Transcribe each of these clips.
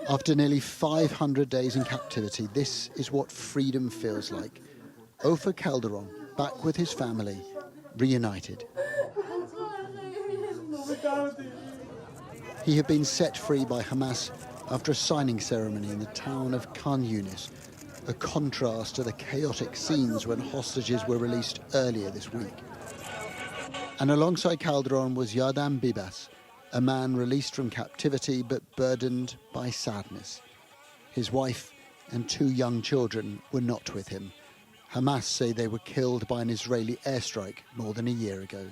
After nearly 500 days in captivity, this is what freedom feels like. Ofer Calderon, back with his family, reunited. He had been set free by Hamas after a signing ceremony in the town of Khan Yunis, a contrast to the chaotic scenes when hostages were released earlier this week. And alongside Calderon was Yardan Bibas, a man released from captivity but burdened by sadness. His wife and 2 young children were not with him. Hamas say they were killed by an Israeli airstrike more than a year ago.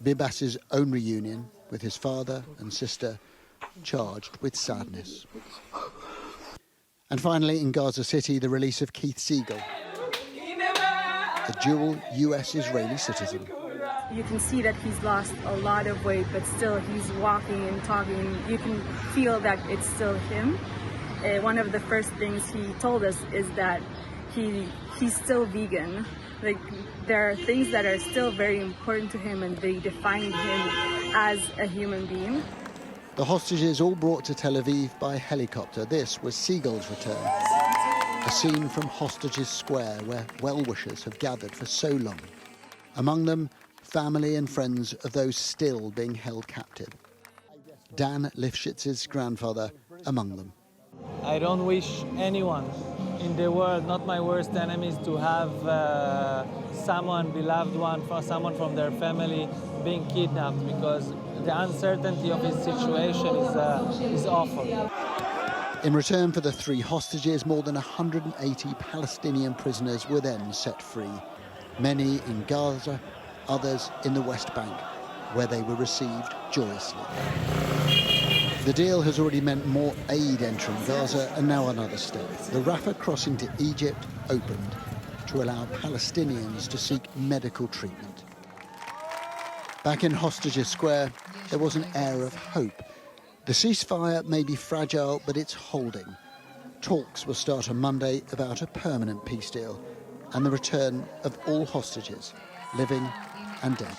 Bibas's own reunion with his father and sister, charged with sadness. And finally, in Gaza City, the release of Keith Siegel, a dual US-Israeli citizen. You can see that he's lost a lot of weight, but still he's walking and talking. You can feel that it's still him. One of the first things he told us is that he's still vegan. Like, there are things that are still very important to him, and they define him as a human being. The hostages all brought to Tel Aviv by helicopter. This was Siegel's return. A scene from Hostages Square where well-wishers have gathered for so long. Among them, family and friends of those still being held captive. Dan Lifshitz's grandfather among them. I don't wish anyone in the world, not my worst enemies, to have someone, beloved one, someone from their family being kidnapped, because the uncertainty of his situation is awful. In return for the 3 hostages, more than 180 Palestinian prisoners were then set free. Many in Gaza, others in the West Bank, where they were received joyously. The deal has already meant more aid entering Gaza, and now another step. The Rafah crossing to Egypt opened to allow Palestinians to seek medical treatment. Back in Hostages Square, there was an air of hope. The ceasefire may be fragile, but it's holding. Talks will start on Monday about a permanent peace deal and the return of all hostages, living and dead.